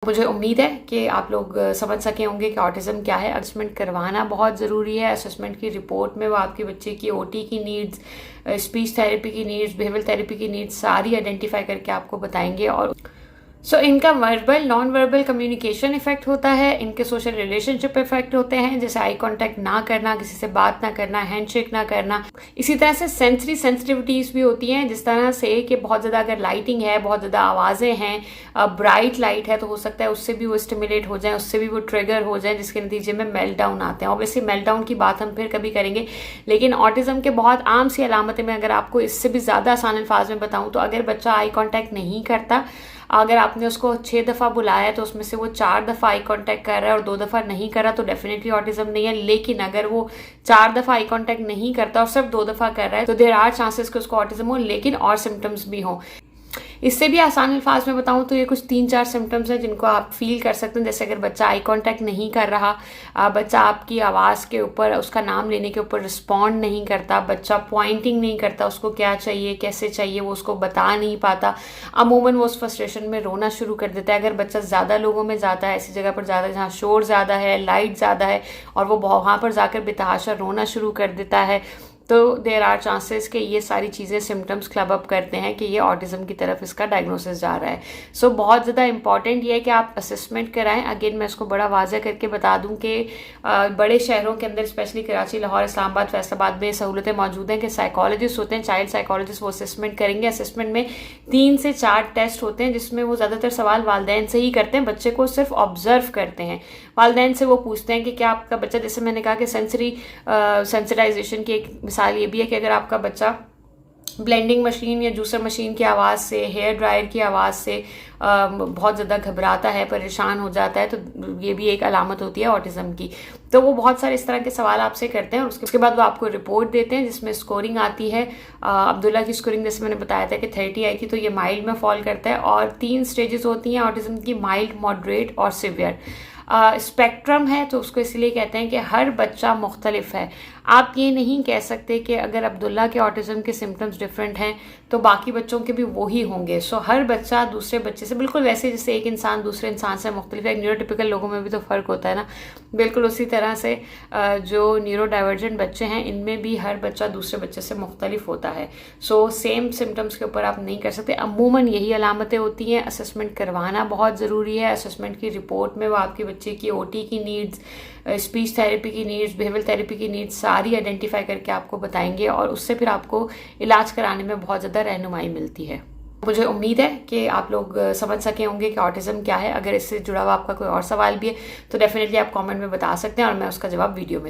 मुझे उम्मीद है कि आप लोग समझ सके होंगे कि ऑटिज़म क्या है। असेसमेंट करवाना बहुत ज़रूरी है। असेसमेंट की रिपोर्ट में वो आपके बच्चे की ओटी की नीड्स, स्पीच थेरेपी की नीड्स, बिहेवियर थेरेपी की नीड्स सारी आइडेंटिफाई करके आपको बताएंगे। और इनका verbal non verbal communication effect होता है, इनके सोशल रिलेशनशिप इफेक्ट होते हैं, जैसे आई कांटेक्ट ना करना, किसी से बात ना करना, हैंडशेक ना करना। इसी तरह से सेंसरी सेंसिटिविटीज़ भी होती हैं, जिस तरह से कि बहुत ज़्यादा अगर लाइटिंग है, बहुत ज़्यादा आवाज़ें हैं, ब्राइट लाइट है, तो हो सकता है उससे भी वो स्टिमुलेट हो जाए, उससे भी वो ट्रिगर हो जाए, जिसके नतीजे में मेल्टडाउन आते हैं। ऑब्वियसली मेल्टडाउन की बात हम फिर कभी करेंगे, लेकिन ऑटिज़म के बहुत आम सी अलामतें में अगर आपको इससे भी ज़्यादा आसान अल्फाज में बताऊँ तो अगर बच्चा आई कॉन्टैक्ट नहीं करता, अगर आपने उसको 6 दफ़ा बुलाया तो उसमें से वो 4 दफ़ा आई कांटेक्ट कर रहा है और 2 दफ़ा नहीं कर रहा, तो डेफिनेटली ऑटिज़म नहीं है। लेकिन अगर वो 4 दफ़ा आई कांटेक्ट नहीं करता और सिर्फ 2 दफ़ा कर रहा है, तो देयर आर चांसेस कि उसको ऑटिज़म हो, लेकिन और सिम्टम्स भी हों। इससे भी आसान अल्फाज में बताऊं तो ये कुछ 3-4 सिम्टम्स हैं जिनको आप फील कर सकते हैं। जैसे अगर बच्चा आई कांटेक्ट नहीं कर रहा, बच्चा आपकी आवाज़ के ऊपर, उसका नाम लेने के ऊपर रिस्पॉन्ड नहीं करता, बच्चा पॉइंटिंग नहीं करता, उसको क्या चाहिए, कैसे चाहिए वो उसको बता नहीं पाता, अमूमन वो उस फ्रस्ट्रेशन में रोना शुरू कर देता है। अगर बच्चा ज़्यादा लोगों में जाता है, ऐसी जगह पर ज़्यादा जहाँ शोर ज़्यादा है, लाइट ज़्यादा है, और वो वहाँ पर जाकर बेतहाशा रोना शुरू कर देता है, तो देयर आर चांसेस कि ये सारी चीज़ें सिम्टम्स क्लब अप करते हैं कि ये ऑटिज़म की तरफ इसका डायग्नोसिस जा रहा है। बहुत ज़्यादा इंपॉर्टेंट ये है कि आप असेसमेंट कराएं। अगेन मैं इसको बड़ा वाज़ह करके बता दूं कि बड़े शहरों के अंदर, स्पेशली कराची, लाहौर, इस्लामाबाद, फैसलाबाद में सहूलतें मौजूद हैं कि साइकोलॉजिस्ट होते हैं, चाइल्ड साइकोलॉजिस्ट, वो असेसमेंट करेंगे। असेसमेंट में 3 से 4 टेस्ट होते हैं, जिसमें वो ज़्यादातर सवाल वालिदैन से ही करते हैं, बच्चे को सिर्फ ऑब्जर्व करते हैं। वालिदैन से वो पूछते हैं कि क्या आपका बच्चा, जैसे मैंने कहा कि सेंसरी सेंसिटाइजेशन की एक मिसाल ये भी है कि अगर आपका बच्चा ब्लेंडिंग मशीन या जूसर मशीन की आवाज़ से, हेयर ड्रायर की आवाज़ से बहुत ज़्यादा घबराता है, परेशान हो जाता है, तो ये भी एक अलामत होती है ऑटिज़म की। तो वो बहुत सारे इस तरह के सवाल आपसे करते हैं और उसके बाद वो आपको रिपोर्ट देते हैं, जिसमें स्कोरिंग आती है। अब्दुल्ला की स्कोरिंग जैसे मैंने बताया था कि 30 आई थी, तो ये माइल्ड में फॉल करता है। और 3 स्टेजेस होती हैं ऑटिज़म की, माइल्ड, मॉडरेट और सिवियर। स्पेक्ट्रम है, तो उसको इसलिए कहते हैं कि हर बच्चा मुख्तलिफ है। आप ये नहीं कह सकते कि अगर अब्दुल्ला के ऑटिज़म के सिम्टम्स डिफरेंट हैं तो बाकी बच्चों के भी वही होंगे। हर बच्चा दूसरे बच्चे से बिल्कुल वैसे जैसे एक इंसान दूसरे इंसान से मुख्तलिफ है। न्यूरोटिपिकल लोगों में भी तो फ़र्क होता है ना, बिल्कुल उसी तरह से जो न्यूरो डाइवर्जेंट बच्चे हैं, इनमें भी हर बच्चा दूसरे बच्चे से मुख्तलिफ होता है। सेम सिम्टम्स के ऊपर आप नहीं कर सकते। अमूमन यही अलामतें होती हैं। असेसमेंट करवाना बहुत ज़रूरी है। असेसमेंट की रिपोर्ट में वो आपके बच्चे की ओटी की नीड्स, स्पीच थेरेपी की नीड्स, बिहेवियर थेरेपी की नीड्स सारी आइडेंटिफाई करके आपको बताएंगे, और उससे फिर आपको इलाज कराने में बहुत ज़्यादा रहनुमाई मिलती है। मुझे उम्मीद है कि आप लोग समझ सके होंगे कि ऑटिज़म क्या है। अगर इससे जुड़ा हुआ आपका कोई और सवाल भी है तो डेफिनेटली आप कमेंट में बता सकते हैं और मैं उसका जवाब वीडियो में